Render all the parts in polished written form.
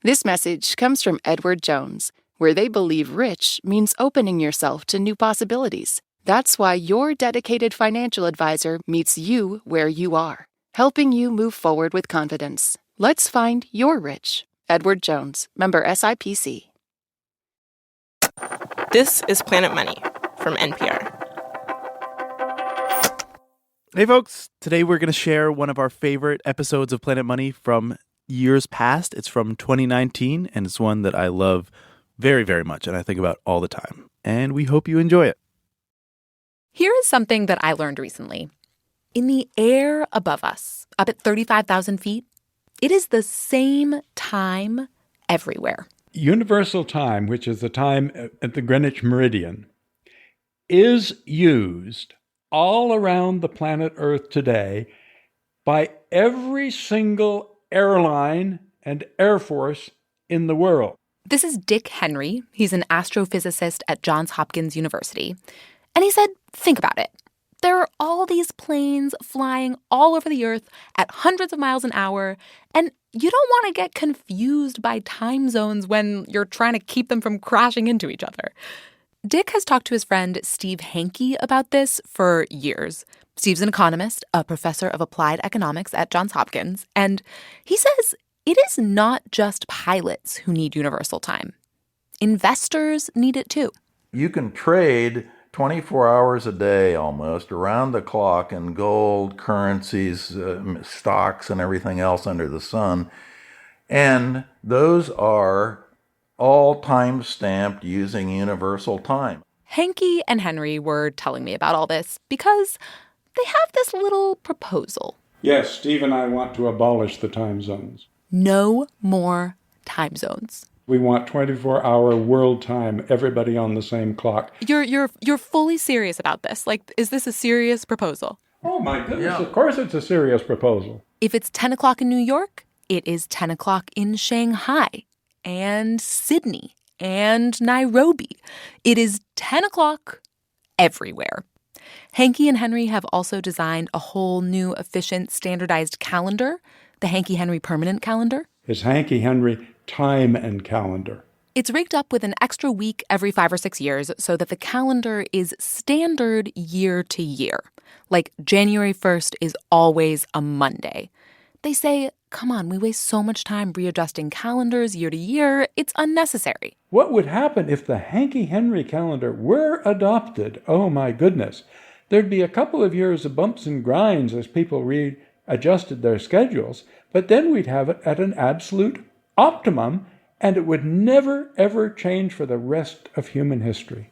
This message comes from Edward Jones, where they believe rich means opening yourself to new possibilities. That's why your dedicated financial advisor meets you where you are, helping you move forward with confidence. Let's find your rich. Edward Jones, member SIPC. This is Planet Money from NPR. Hey folks, today we're going to share one of our favorite episodes of Planet Money from years past. It's from 2019, and it's one that I love very, very much, and I think about all the time. And we hope you enjoy it. Here is something that I learned recently. In the air above us, up at 35,000 feet, it is the same time everywhere. Universal time, which is the time at the Greenwich Meridian, is used all around the planet Earth today by every single airline and air force in the world. This is Dick Henry. He's an astrophysicist at Johns Hopkins University. And he said, think about it. There are all these planes flying all over the Earth at hundreds of miles an hour, and you don't want to get confused by time zones when you're trying to keep them from crashing into each other. Dick has talked to his friend Steve Hanke about this for years. Steve's an economist, a professor of applied economics at Johns Hopkins, and he says it is not just pilots who need universal time. Investors need it too. You can trade 24 hours a day almost around the clock in gold, currencies, stocks, and everything else under the sun. And those are all time-stamped using universal time. Hanke and Henry were telling me about all this because they have this little proposal. Yes, Steve and I want to abolish the time zones. No more time zones. We want 24-hour world time, everybody on the same clock. You're fully serious about this? Like, is this a serious proposal? Oh, my goodness, Of course it's a serious proposal. If it's 10 o'clock in New York, it is 10 o'clock in Shanghai and Sydney and Nairobi. It is 10 o'clock everywhere. Hanke and Henry have also designed a whole new efficient standardized calendar, the Hanke-Henry Permanent Calendar. It's Hanke-Henry Time and Calendar. It's rigged up with an extra week every 5 or 6 years so that the calendar is standard year to year. Like January 1st is always a Monday. They say, come on, we waste so much time readjusting calendars year to year. It's unnecessary. What would happen if the Hanke-Henry calendar were adopted? Oh, my goodness. There'd be a couple of years of bumps and grinds as people readjusted their schedules, but then we'd have it at an absolute optimum, and it would never, ever change for the rest of human history.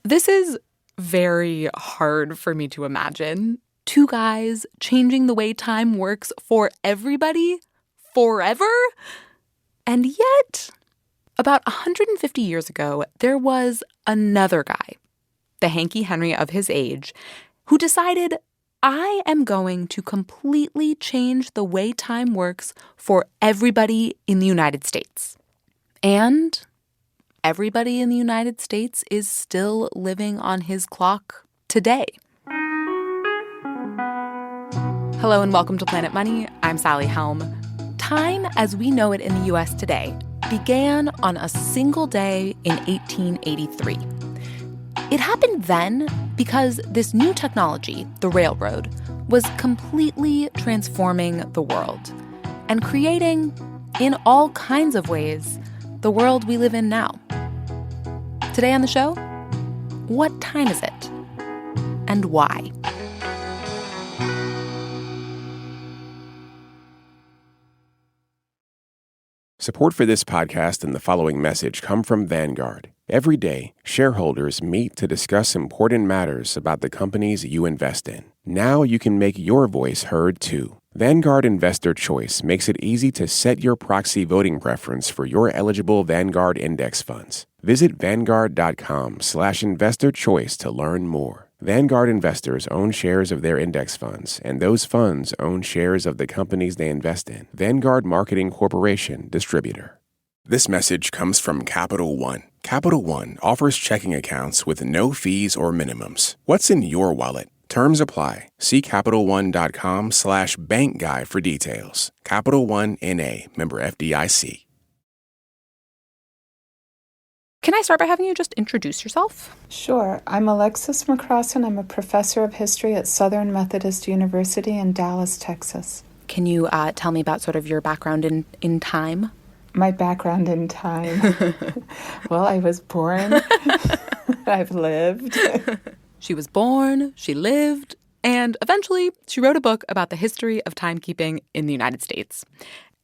This is very hard for me to imagine. Two guys changing the way time works for everybody forever? And yet, about 150 years ago, there was another guy, the Hanke-Henry of his age, who decided, I am going to completely change the way time works for everybody in the United States. And everybody in the United States is still living on his clock today. Hello and welcome to Planet Money. I'm Sally Helm. Time as we know it in the U.S. today began on a single day in 1883. It happened then because this new technology, the railroad, was completely transforming the world and creating, in all kinds of ways, the world we live in now. Today on the show, what time is it? And why? Support for this podcast and the following message come from Vanguard. Every day, shareholders meet to discuss important matters about the companies you invest in. Now you can make your voice heard too. Vanguard Investor Choice makes it easy to set your proxy voting preference for your eligible Vanguard index funds. Visit Vanguard.com/investorchoice to learn more. Vanguard investors own shares of their index funds, and those funds own shares of the companies they invest in. Vanguard Marketing Corporation, distributor. This message comes from Capital One. Capital One offers checking accounts with no fees or minimums. What's in your wallet? Terms apply. See CapitalOne.com/bankguy for details. Capital One N.A., member FDIC. Can I start by having you just introduce yourself? Sure. I'm Alexis McCrossan. I'm a professor of history at Southern Methodist University in Dallas, Texas. Can you tell me about sort of your background in time? My background in time. Well, I was born. I've lived. She was born, she lived, and eventually she wrote a book about the history of timekeeping in the United States.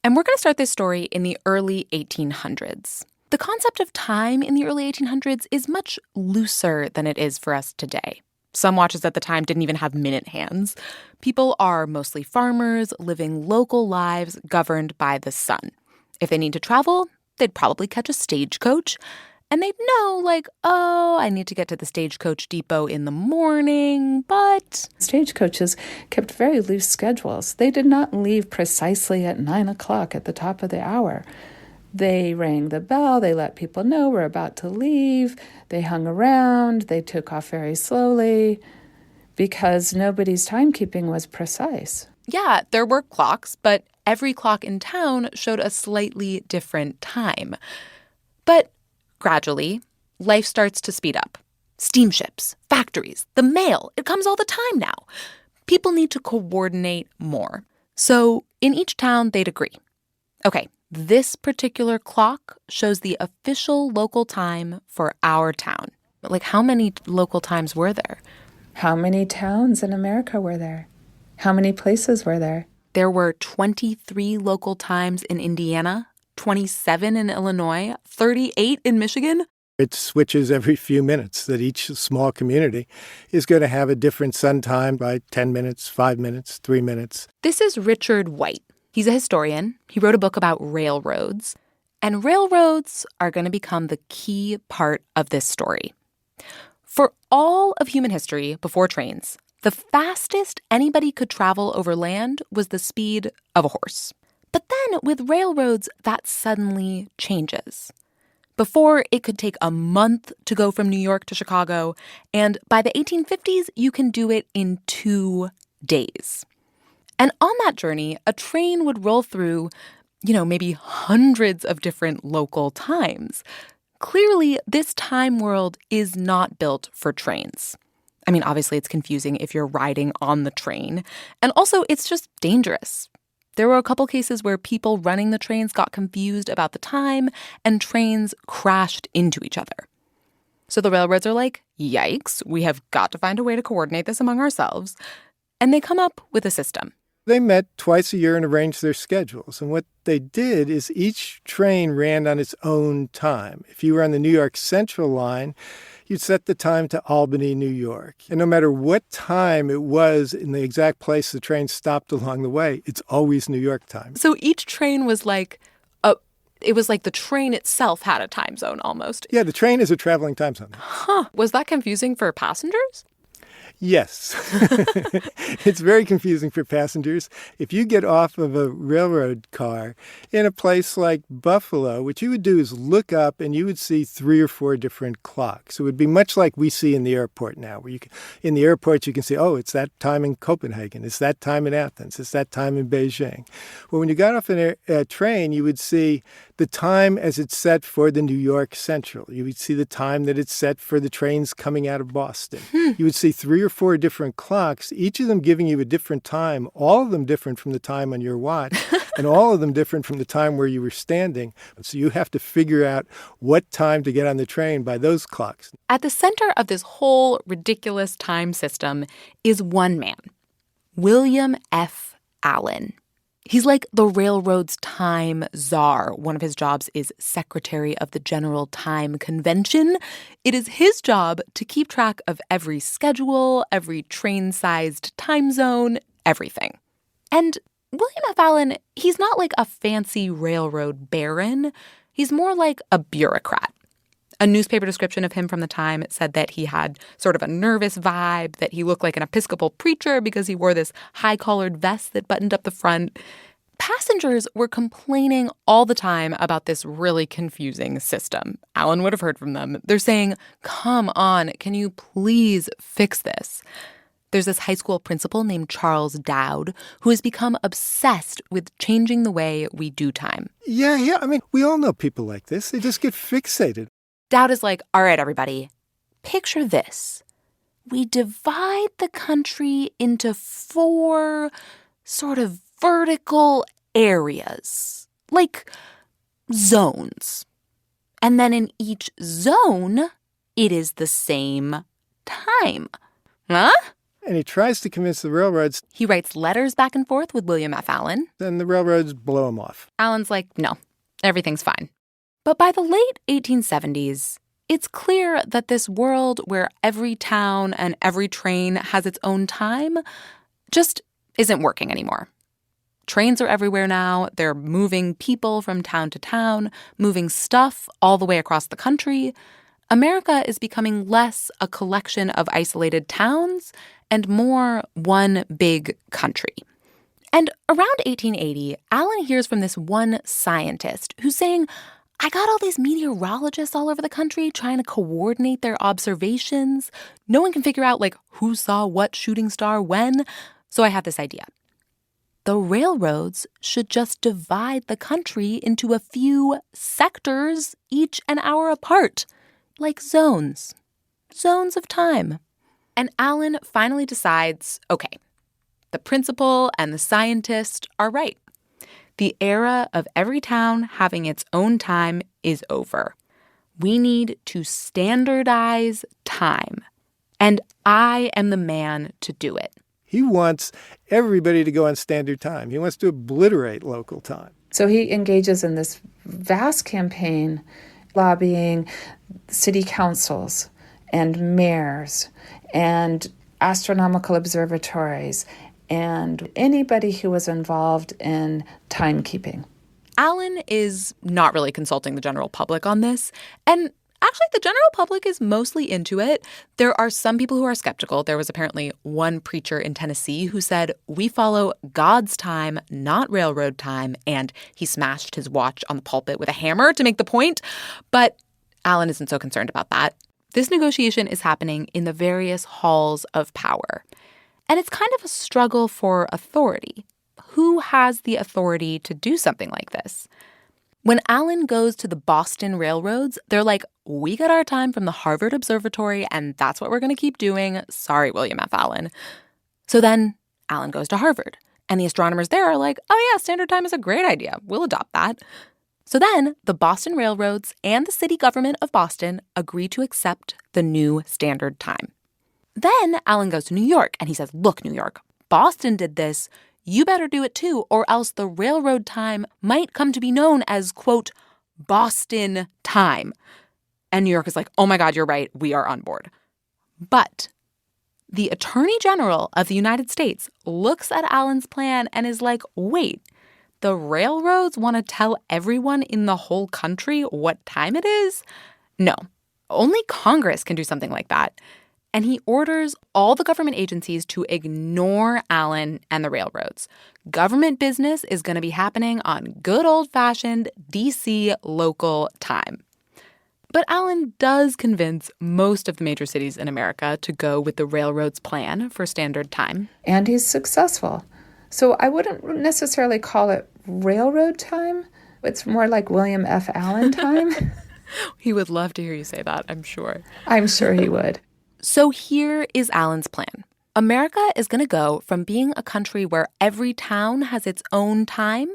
And we're going to start this story in the early 1800s. The concept of time in the early 1800s is much looser than it is for us today. Some watches at the time didn't even have minute hands. People are mostly farmers living local lives governed by the sun. If they need to travel, they'd probably catch a stagecoach. And they'd know, like, oh, I need to get to the stagecoach depot in the morning, but... Stagecoaches kept very loose schedules. They did not leave precisely at 9 o'clock at the top of the hour. They rang the bell, they let people know we're about to leave, they hung around, they took off very slowly, because nobody's timekeeping was precise. Yeah, there were clocks, but every clock in town showed a slightly different time. But gradually, life starts to speed up. Steamships, factories, the mail, it comes all the time now. People need to coordinate more. So in each town, they'd agree. Okay, this particular clock shows the official local time for our town. Like, how many local times were there? How many towns in America were there? How many places were there? There were 23 local times in Indiana, 27 in Illinois, 38 in Michigan. It switches every few minutes, that each small community is going to have a different sun time by 10 minutes, 5 minutes, 3 minutes. This is Richard White. He's a historian. He wrote a book about railroads. And railroads are going to become the key part of this story. For all of human history before trains, the fastest anybody could travel over land was the speed of a horse. But then with railroads, that suddenly changes. Before, it could take a month to go from New York to Chicago, and by the 1850s, you can do it in 2 days. And on that journey, a train would roll through, maybe hundreds of different local times. Clearly, this time world is not built for trains. I mean, obviously, it's confusing if you're riding on the train. And also, it's just dangerous. There were a couple cases where people running the trains got confused about the time, and trains crashed into each other. So the railroads are like, yikes, we have got to find a way to coordinate this among ourselves. And they come up with a system. They met twice a year and arranged their schedules. And what they did is each train ran on its own time. If you were on the New York Central line, you'd set the time to Albany, New York. And no matter what time it was in the exact place the train stopped along the way, it's always New York time. So each train was like, it was like the train itself had a time zone almost. Yeah, the train is a traveling time zone. Huh. Was that confusing for passengers? Yes. It's very confusing for passengers. If you get off of a railroad car in a place like Buffalo, what you would do is look up and you would see 3 or 4 different clocks. It would be much like we see in the airport now, where in the airport you can see, oh, it's that time in Copenhagen, it's that time in Athens, it's that time in Beijing. Well, when you got off a train, you would see the time as it's set for the New York Central. You would see the time that it's set for the trains coming out of Boston. You would see 3 or 4 different clocks, each of them giving you a different time, all of them different from the time on your watch, and all of them different from the time where you were standing. So you have to figure out what time to get on the train by those clocks. At the center of this whole ridiculous time system is one man, William F. Allen. He's like the railroad's time czar. One of his jobs is Secretary of the General Time Convention. It is his job to keep track of every schedule, every train-sized time zone, everything. And William F. Allen, he's not like a fancy railroad baron. He's more like a bureaucrat. A newspaper description of him from the time said that he had sort of a nervous vibe, that he looked like an Episcopal preacher because he wore this high-collared vest that buttoned up the front. Passengers were complaining all the time about this really confusing system. Allen would have heard from them. They're saying, come on, can you please fix this? There's this high school principal named Charles Dowd who has become obsessed with changing the way we do time. Yeah. I mean, we all know people like this. They just get fixated. Dowd is like, all right, everybody, picture this. We divide the country into 4 sort of vertical areas, like zones. And then in each zone, it is the same time. Huh? And he tries to convince the railroads. He writes letters back and forth with William F. Allen. Then the railroads blow him off. Allen's like, no, everything's fine. But by the late 1870s, it's clear that this world where every town and every train has its own time just isn't working anymore. Trains are everywhere now. They're moving people from town to town, moving stuff all the way across the country. America is becoming less a collection of isolated towns and more one big country. And around 1880, Allen hears from this one scientist who's saying, I got all these meteorologists all over the country trying to coordinate their observations. No one can figure out, who saw what shooting star when. So I have this idea. The railroads should just divide the country into a few sectors, each an hour apart, like zones of time. And Allen finally decides, okay, the principal and the scientist are right. The era of every town having its own time is over. We need to standardize time. And I am the man to do it. He wants everybody to go on standard time. He wants to obliterate local time. So he engages in this vast campaign lobbying city councils and mayors and astronomical observatories and anybody who was involved in timekeeping. Allen is not really consulting the general public on this, and actually the general public is mostly into it. There are some people who are skeptical. There was apparently one preacher in Tennessee who said, we follow God's time, not railroad time, and he smashed his watch on the pulpit with a hammer to make the point. But Allen isn't so concerned about that. This negotiation is happening in the various halls of power. And it's kind of a struggle for authority. Who has the authority to do something like this? When Allen goes to the Boston railroads, they're like, we got our time from the Harvard Observatory, and that's what we're going to keep doing. Sorry, William F. Allen. So then Allen goes to Harvard, and the astronomers there are like, oh yeah, standard time is a great idea. We'll adopt that. So then the Boston railroads and the city government of Boston agree to accept the new standard time. Then Allen goes to New York, and he says, look, New York, Boston did this. You better do it too, or else the railroad time might come to be known as, quote, Boston time. And New York is like, oh my God, you're right. We are on board. But the Attorney General of the United States looks at Allen's plan and is like, wait, the railroads want to tell everyone in the whole country what time it is? No, only Congress can do something like that. And he orders all the government agencies to ignore Allen and the railroads. Government business is going to be happening on good old-fashioned D.C. local time. But Allen does convince most of the major cities in America to go with the railroad's plan for standard time. And he's successful. So I wouldn't necessarily call it railroad time. It's more like William F. Allen time. He would love to hear you say that, I'm sure. I'm sure he would. So here is Allen's plan. America is going to go from being a country where every town has its own time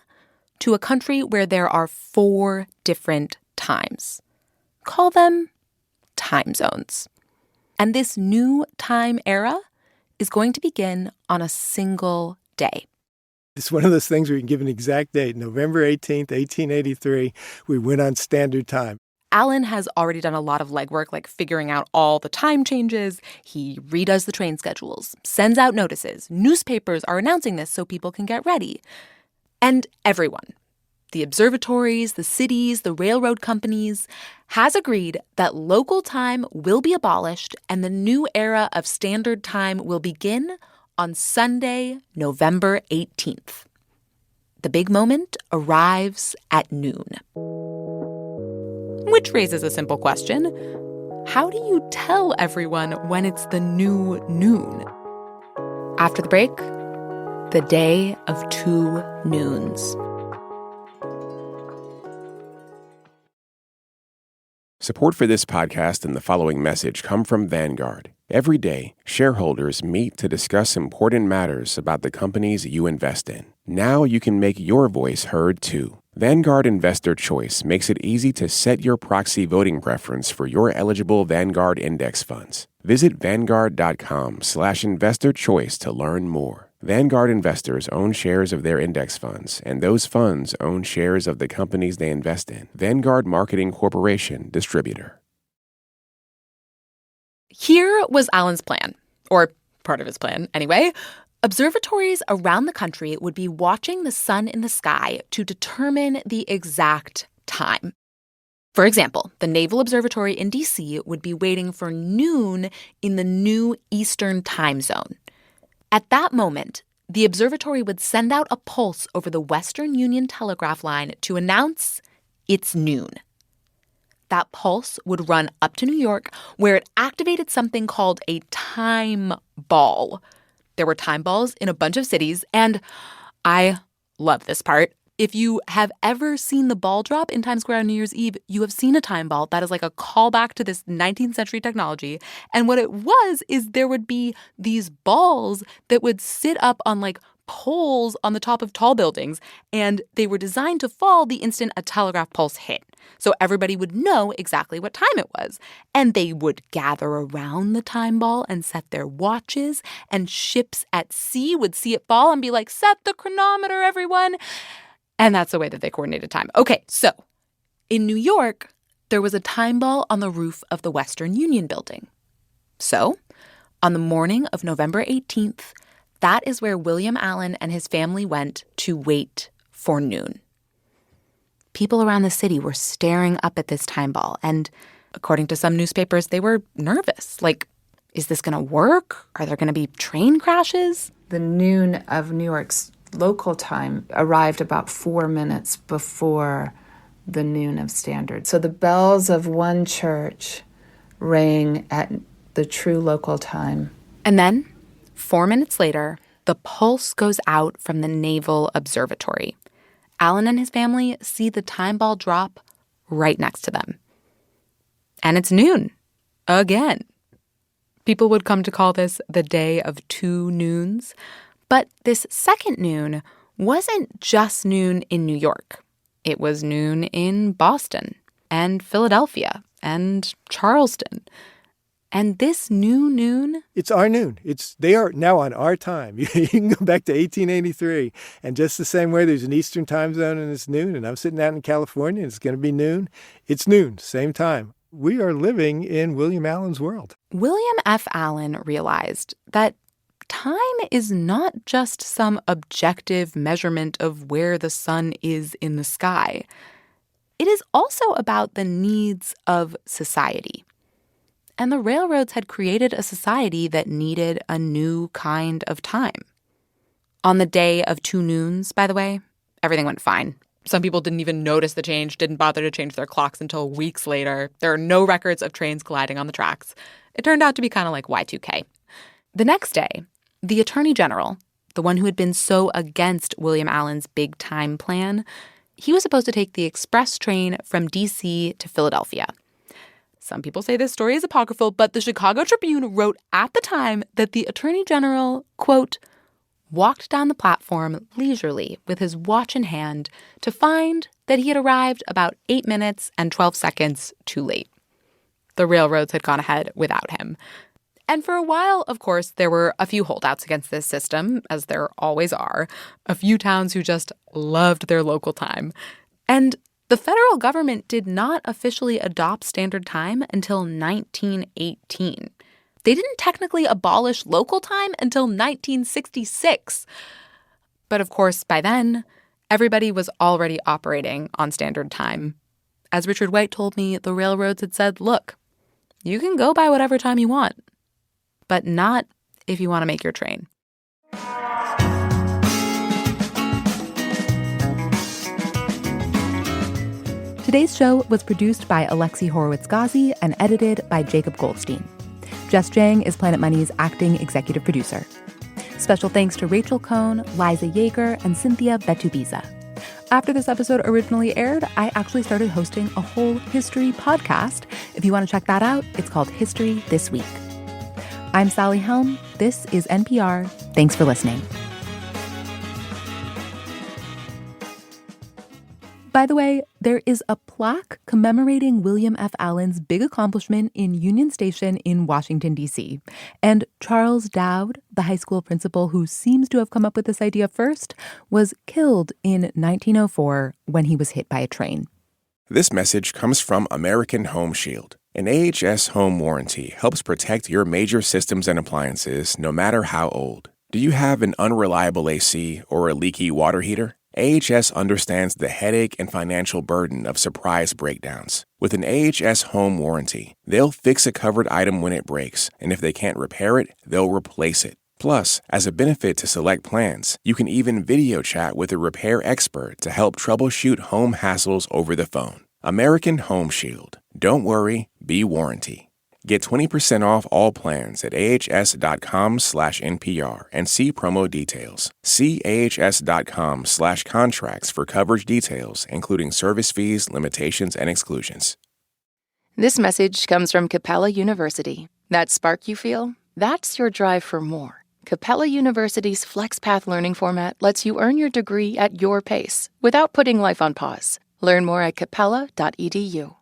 to a country where there are 4 different times. Call them time zones. And this new time era is going to begin on a single day. It's one of those things where you can give an exact date. November 18th, 1883, we went on standard time. Allen has already done a lot of legwork, like figuring out all the time changes. He redoes the train schedules, sends out notices. Newspapers are announcing this so people can get ready. And everyone, the observatories, the cities, the railroad companies, has agreed that local time will be abolished and the new era of standard time will begin on Sunday, November 18th. The big moment arrives at noon. Which raises a simple question. How do you tell everyone when it's the new noon? After the break, the day of 2 noons. Support for this podcast and the following message come from Vanguard. Every day, shareholders meet to discuss important matters about the companies you invest in. Now you can make your voice heard too. Vanguard Investor Choice makes it easy to set your proxy voting preference for your eligible Vanguard index funds. Visit Vanguard.com/investorchoice to learn more. Vanguard investors own shares of their index funds, and those funds own shares of the companies they invest in. Vanguard Marketing Corporation, distributor. Here was Alan's plan, or part of his plan anyway. Observatories around the country would be watching the sun in the sky to determine the exact time. For example, the Naval Observatory in D.C. would be waiting for noon in the new Eastern time zone. At that moment, the observatory would send out a pulse over the Western Union Telegraph line to announce it's noon. That pulse would run up to New York, where it activated something called a time ball. There were time balls in a bunch of cities, and I love this part. If you have ever seen the ball drop in Times Square on New Year's Eve, you have seen a time ball. That is like a callback to this 19th century technology. And what it was is there would be these balls that would sit up on like poles on the top of tall buildings, and they were designed to fall the instant a telegraph pulse hit. So everybody would know exactly what time it was. And they would gather around the time ball and set their watches, and ships at sea would see it fall and be like, set the chronometer, everyone. And that's the way that they coordinated time. Okay, so in New York, there was a time ball on the roof of the Western Union building. So on the morning of November 18th, that is where William Allen and his family went to wait for noon. People around the city were staring up at this time ball, and according to some newspapers, they were nervous. Like, is this going to work? Are there going to be train crashes? The noon of New York's local time arrived about 4 minutes before the noon of Standard. So the bells of one church rang at the true local time. And then, 4 minutes later, the pulse goes out from the Naval Observatory. Allen and his family see the time ball drop right next to them. And it's noon. Again. People would come to call this the day of two noons. But this second noon wasn't just noon in New York. It was noon in Boston and Philadelphia and Charleston. And this new noon... It's our noon. They are now on our time. You can go back to 1883. And just the same way there's an Eastern time zone and it's noon, and I'm sitting out in California and it's going to be noon. It's noon, same time. We are living in William Allen's world. William F. Allen realized that time is not just some objective measurement of where the sun is in the sky. It is also about the needs of society. And the railroads had created a society that needed a new kind of time. On the day of two noons, by the way, everything went fine. Some people didn't even notice the change, didn't bother to change their clocks until weeks later. There are no records of trains colliding on the tracks. It turned out to be kind of like Y2K. The next day, the Attorney General, the one who had been so against William Allen's big time plan, he was supposed to take the express train from D.C. to Philadelphia. Some people say this story is apocryphal, but the Chicago Tribune wrote at the time that the Attorney General, quote, walked down the platform leisurely with his watch in hand to find that he had arrived about 8 minutes and 12 seconds too late. The railroads had gone ahead without him. And for a while, of course, there were a few holdouts against this system, as there always are, a few towns who just loved their local time. And the federal government did not officially adopt standard time until 1918. They didn't technically abolish local time until 1966. But of course, by then, everybody was already operating on standard time. As Richard White told me, the railroads had said, look, you can go by whatever time you want, but not if you want to make your train. Today's show was produced by Alexi Horowitz-Ghazi and edited by Jacob Goldstein. Jess Jang is Planet Money's acting executive producer. Special thanks to Rachel Cohn, Liza Yeager, and Cynthia Betubiza. After this episode originally aired, I actually started hosting a whole history podcast. If you want to check that out, it's called History This Week. I'm Sally Helm. This is NPR. Thanks for listening. By the way, there is a plaque commemorating William F. Allen's big accomplishment in Union Station in Washington, D.C. And Charles Dowd, the high school principal who seems to have come up with this idea first, was killed in 1904 when he was hit by a train. This message comes from American Home Shield. An AHS home warranty helps protect your major systems and appliances no matter how old. Do you have an unreliable AC or a leaky water heater? AHS understands the headache and financial burden of surprise breakdowns. With an AHS home warranty, they'll fix a covered item when it breaks, and if they can't repair it, they'll replace it. Plus, as a benefit to select plans, you can even video chat with a repair expert to help troubleshoot home hassles over the phone. American Home Shield. Don't worry, be warranty. Get 20% off all plans at ahs.com/NPR and see promo details. See ahs.com/contracts for coverage details, including service fees, limitations, and exclusions. This message comes from Capella University. That spark you feel? That's your drive for more. Capella University's FlexPath learning format lets you earn your degree at your pace without putting life on pause. Learn more at capella.edu.